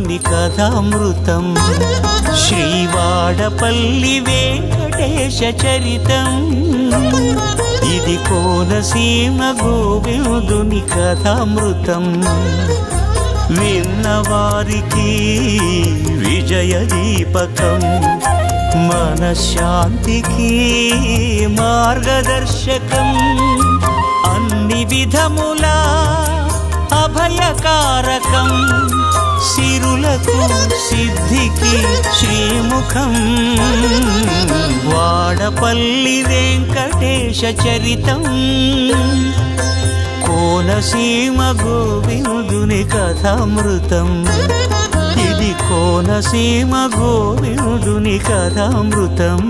వేంకటేశుని కథామృతం శ్రీవాడపల్లి వెంకటేశ చరితం ఇది కోనసీమ గోవిందుని కథామృతం విన్నవారికి విజయ దీపకం మనశ్శాంతికి మార్గదర్శకం అన్ని విధములా అభయకారకం సిరులకు సిద్ధికి శ్రీముఖం వాడపల్లి వెంకటేశ చరితం కోనసీమ గోవిందుని కథామృతం ఇది కోనసీమ గోవిందుని కథామృతం